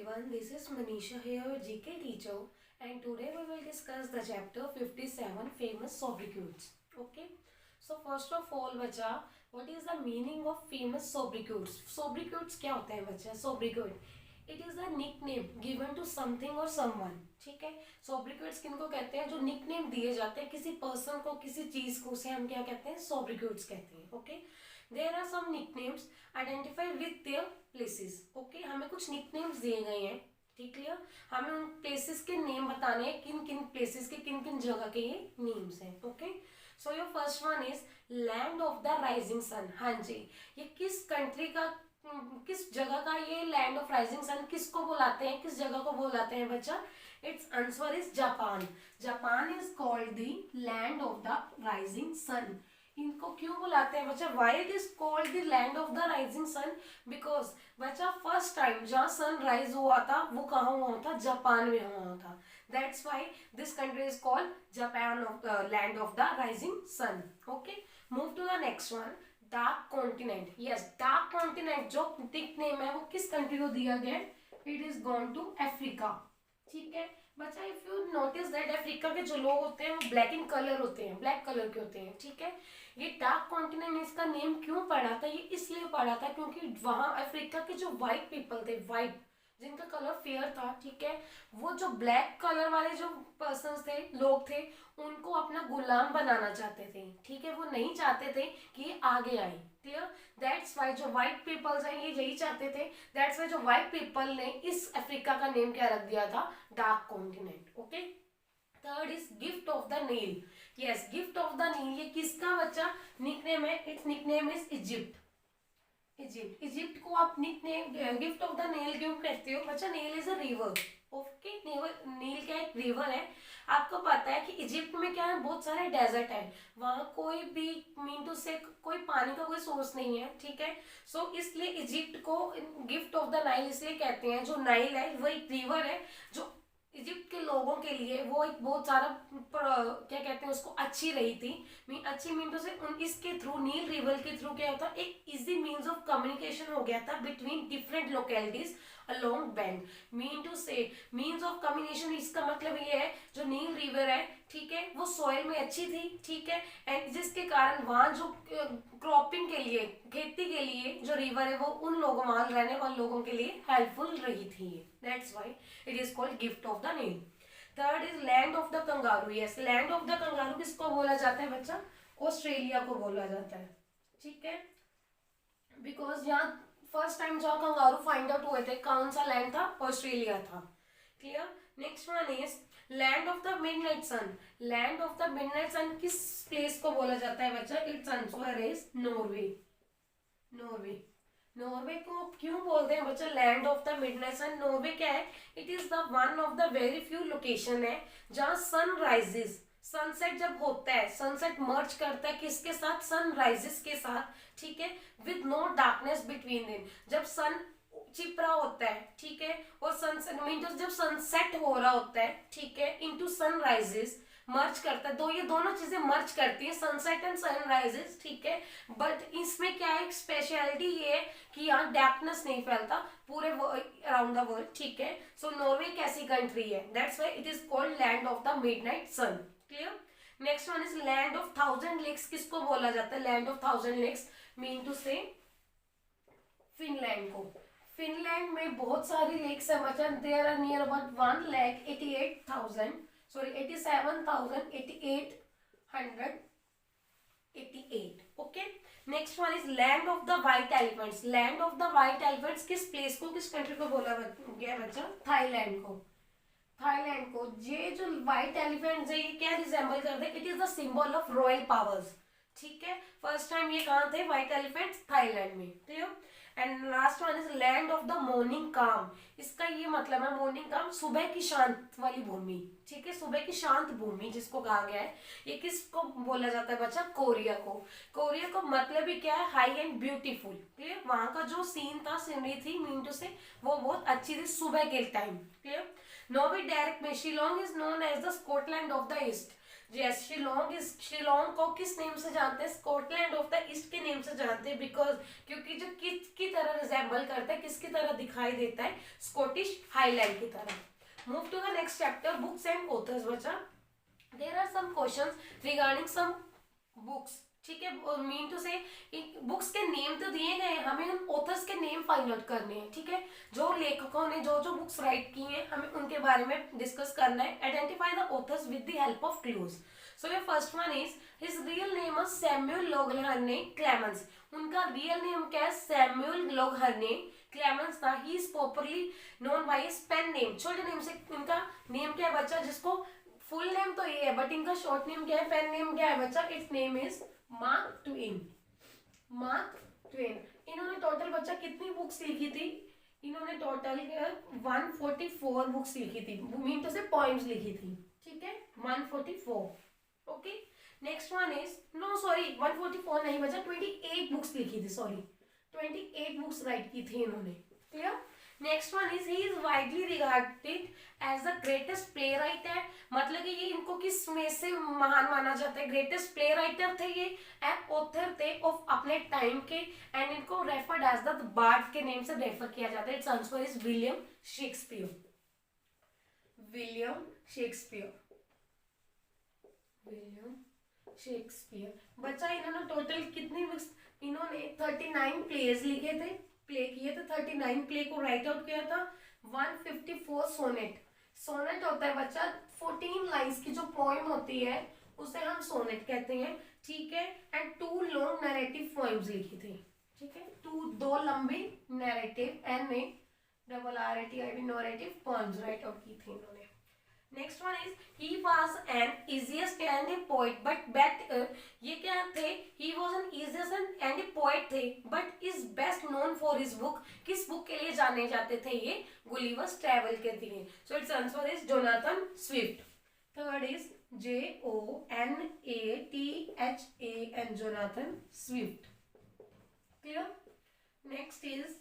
everyone, this is Manisha here, your GK teacher, and today we will discuss the chapter 57 famous sobriquets. Okay, so first of all बच्चा, what is the meaning of famous sobriquets? Sobriquets क्या होते हैं बच्चा? Sobriquet it is a nickname given to something or someone. ठीक है, sobriquets किनको कहते हैं? जो nickname दिए जाते हैं किसी person को, किसी चीज को, उसे हम क्या कहते हैं? Sobriquets कहते हैं. Okay, there are some nicknames identified with their places. Okay, हमें कुछ nicknames दिए गए हैं. ठीक क्लियर, हमें उन प्लेसेस के नेम बताने हैं, किन किन प्लेसेस के किन किन जगह के ये नेम्स हैं. Okay, so your first one is land of the rising sun. हाँ जी, ये किस कंट्री का, किस जगह का ये लैंड ऑफ राइजिंग सन किसको बुलाते हैं, किस जगह को बुलाते हैं बच्चा? It's answer is Japan. Japan is called the land of the rising sun. इनको क्यों बुलाते हैं बच्चा? Why it is called the land of the rising sun? Because बच्चा फर्स्ट टाइम जहाँ सन राइज हुआ था वो कहाँ हुआ था? जापान में हुआ था. That's why this country is called Japan of the land of the rising sun. Okay, move to the next one, dark continent. Yes, dark continent जो निकनेम है वो किस कंट्री को दिया गया? It is gone to Africa. ठीक है बच्चा, if you notice that Africa के जो लोग होते हैं वो ब्लैक इन कलर होते हैं, ब्लैक कलर के होते हैं. ठीक है, ये डार्क कॉन्टिनेंट इसका नेम क्यों पड़ा था? ये इसलिए पड़ा था क्योंकि वहां अफ्रीका के जो व्हाइट पीपल थे, व्हाइट जिनका कलर फेयर था, ठीक है, वो जो ब्लैक कलर वाले जो पर्सन थे, लोग थे, उनको अपना गुलाम बनाना चाहते थे. ठीक है, वो नहीं चाहते थे कि ये आगे आए. क्लियर, दैट्स वाई जो व्हाइट पीपल्स हैं ये यही चाहते थे. दैट्स वाई जो व्हाइट पीपल ने इस अफ्रीका का नेम क्या रख दिया था? Dark continent. Okay, third is gift of the Nile. Yes, gift of the Nile ये किसका बच्चा निकनेम है? It's nickname is Egypt. Egypt, Egypt को आप nickname gift of the Nile क्यों कहते हो बच्चा? Nile is a river. Okay, नील क्या एक रिवर है. आपको पता है कि इजिप्ट में क्या है? बहुत सारे डेजर्ट है, वहां कोई भी मीन टू से कोई पानी का कोई सोर्स नहीं है. ठीक है, सो इसलिए इजिप्ट को गिफ्ट ऑफ द नाइल इसलिए कहते हैं. जो नाइल है वो एक रिवर है जो इजिप्ट के लोगों के लिए वो एक बहुत सारा क्या कहते हैं उसको अच्छी रही थी. अच्छी मीन टू से इसके थ्रू, नील रिवर के थ्रू क्या होता? एक इजी मीन्स ऑफ कम्युनिकेशन हो गया था between different localities along bank. Mean to say means of communication, इसका मतलब ये है जो नील रिवर है, ठीक है, वो सॉइल में अच्छी थी. ठीक है, एंड जिसके कारण वहाँ जो क्रॉपिंग के लिए, खेती के लिए जो रिवर है वो उन लोगों, वहां रहने वाले लोगों के लिए हेल्पफुल रही थी. That's why it is called gift of the Nile. Third is land of the kangaroo. Yes, land of the kangaroo किसको बोला जाता है बच्चा? ऑस्ट्रेलिया को बोला जाता है. ठीक है, बिकॉज यहाँ फर्स्ट टाइम जहाँ कंगारू फाइंड आउट हुए थे, कौन सा लैंड था? ऑस्ट्रेलिया था. Clear, next one is land of the midnight sun. Land of the midnight sun किस प्लेस को बोला जाता है बच्चा? It's answer is Norway. Norway, Norway को क्यों बोलते हैं बच्चा land of the midnight sun? Norway क्या है? It is the one of the very few location है जहाँ सन राइजेस, सनसेट जब होता है, सनसेट मर्ज करता है किसके साथ? सनराइजेस के साथ. ठीक है, with no darkness between them. जब सन छिप रहा होता है, ठीक है, और सनसेट मीन जब सनसेट हो रहा होता है, ठीक है, इनटू सनराइजेस मर्ज करता है. दो ये दोनों चीजें मर्ज करती है, सनसेट एंड सनराइजेस. ठीक है, बट इसमें क्या है? एक स्पेशलिटी ये है कि यहाँ डार्कनेस नहीं फैलता पूरे अराउंड द वर्ल्ड. ठीक है, सो नॉर्वे एक ऐसी कंट्री है. That's why it is called land of the midnight sun. Clear, next one is land of thousand lakes. किसको बोला जाता है land of thousand lakes? Mean to say Finland को. फिनलैंड में बहुत सारी लेक्स है बच्चा. There are near about 1,88,000, sorry 87,88. Okay, next one is land of the white elephants. Land of the white elephants किस प्लेस को, किस कंट्री को बोला गया बच्चा? थाईलैंड को. थाईलैंड को. ये जो व्हाइट एलिफेंट्स है ये क्या रिजेंबल करते हैं? It is the symbol of royal powers. ठीक है, फर्स्ट टाइम ये कहाँ थे? व्हाइट एलिफेंट्स थाईलैंड में. ठीक, and last one is land of the morning काम. इसका ये मतलब है मॉर्निंग काम, सुबह की शांत वाली भूमि. ठीक है, सुबह की शांत भूमि जिसको कहा गया है. ये किसको बोला जाता है बच्चा? कोरिया को. कोरिया को मतलब ही क्या है? High and beautiful. क्लियर, वहां का जो सीन था, सीनरी थी मीन टू से, वो बहुत अच्छी थी सुबह के टाइम. क्लियर, नॉर्वे डायरेक्ट में Shillong is known as the Scotland of the east. Yes, Shillong को किस नेम से जानते हैं? स्कॉटलैंड ऑफ द ईस्ट के नेम से जानते हैं, बिकॉज क्योंकि जो किसकी तरह रिजेंबल करता है, किसकी तरह दिखाई देता है? स्कॉटिश हाईलैंड की तरह। Move to the next chapter, books and authors बचा। There are some questions regarding some books, ठीक है, मीन टू से बुक्स के नेम तो दिए गए हैं, हमें उन ऑथर्स के नेम फाइंड आउट करने हैं, ठीक है, जो लेखकों ने जो जो बुक्स राइट की हैं हमें उनके बारे में डिस्कस करना है। Identify the authors with the help of clues. So your first one is, his real name is Samuel Langhorne Clemens. उनका रियल नेम क्या है? सैमुअल लोगहर्ने क्लेमेंस था। He is popularly known by his pen name. छोटे name से इनका name क्या है बच्चा? जिसको फुल नेम तो ये है बट इनका शॉर्ट नेम क्या है, पेन नेम क्या है बच्चा? It's name is mark Twain. Mark Twain. इन्होंने टोटल बच्चा कितनी बुक्स लिखी थी? इन्होंने टोटल 144 बुक्स लिखी थी, मीन टू से पॉइंट्स लिखी थी, ठीक है, 144। Okay, next one is, no sorry 144 नहीं बचा, 28 बुक्स लिखी थी, सॉरी 28 बुक्स राइट की थी इन्होंने। Clear? Next one is, he is widely regarded as the greatest play writer. मतलब कि ये इनको किस में से महान माना जाता है? ग्रेटेस्ट प्ले राइटर थे ये, एंड ऑथर थे ऑफ अपने टाइम के, एंड इनको रेफर्ड एज द बार्ड के नेम से रेफर किया जाता है। It's answer is William Shakespeare. William Shakespeare. William Shakespeare. बच्चा इन्होंने टोटल कितनी बुक्स? इन्होंने 39 प्लेज लिखे थे, प्ले किए थे, 39 प्ले को राइट आउट किया था। 154 सोनेट। सोनेट होता है बच्चा 14 लाइंस की जो पोएम होती है उसे हम सोनेट कहते हैं, ठीक है, एंड 2 लॉन्ग नैरेटिव पोएम्स लिखी थी, ठीक है, 2 लंबी narrative NARRATIV narrative poems write out की थी इन्होंने। Next one is, he was an essayist and a poet but ये क्या थे? He was an essayist and a poet थे, but is best known for his book. किस book के लिए जाने जाते थे ये? गुलिवर्स ट्रैवल के लिए। So it's answer is Jonathan Swift. Third is JONATHAN, Jonathan Swift. Clear? Next is,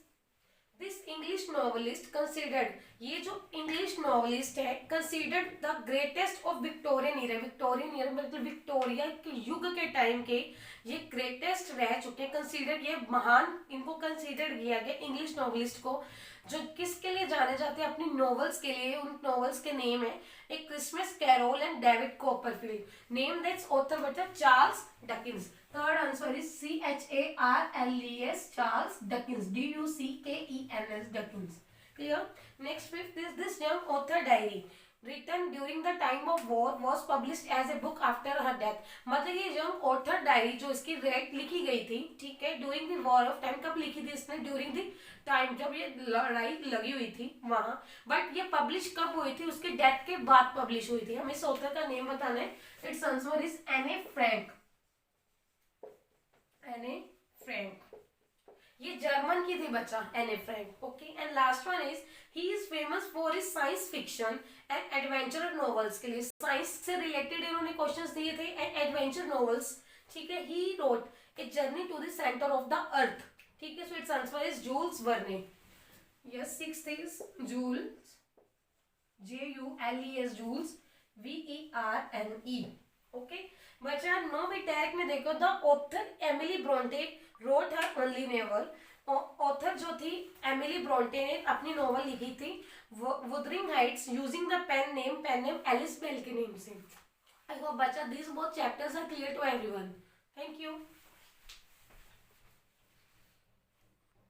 this English novelist considered, ये जो इंग्लिश नॉवलिस्ट है considered the greatest of Victorian era. Victorian era मतलब विक्टोरिया के युग के time के ये ग्रेटेस्ट रह चुके, कंसिडर, ये महान, इनको कंसिडर किया गया इंग्लिश नॉवलिस्ट को, जो किसके लिए जाने जाते हैं? अपनी नॉवेल्स के लिए। उन नॉवेल्स के नेम है एक Christmas carol and David Copperfield. Name that's author बच्चा Charles Dickens. Third answer is CHARLES, Charles Dickens, DUCKENS, Dickens. Clear? Next, fifth is, this young author diary written during the time of war was published as a book after her death. मतलब ये young author diary जो इसकी rate लिखी गई थी, ठीक है, during the war of time, कब लिखी थी इसने? during the टाइम जब ये लड़ाई लगी हुई थी वहां, बट ये पब्लिश कब हुई थी? उसके डेथ के बाद पब्लिश हुई थी। हमें इस ऑथर का नेम बताना है। इट्स आंसर इज एने फ्रैंक। एने फ्रैंक, ये जर्मन की थी बच्चा, एने Frank. Okay, and last one is, he is famous for his science fiction and adventure novels. के लिए साइंस से रिलेटेड इन्होंने क्वेश्चंस दिए थे एंड एडवेंचर नॉवेल्स, ठीक है। He wrote a journey to the centre of the earth, ठीक है। So it's answer is Jules Verne. Yes, sixth is Jules, JULES, Jules, VERNE। Okay बच्चा, नो भी डायरेक्ट में देखो, the author Emily Bronte wrote her only novel. Author जो थी Emily Bronte ने अपनी नॉवल लिखी थी Wuthering Heights using the pen name Ellis Bell के नेम से। आई होप बच्चा this both chapters are clear to everyone. Thank you.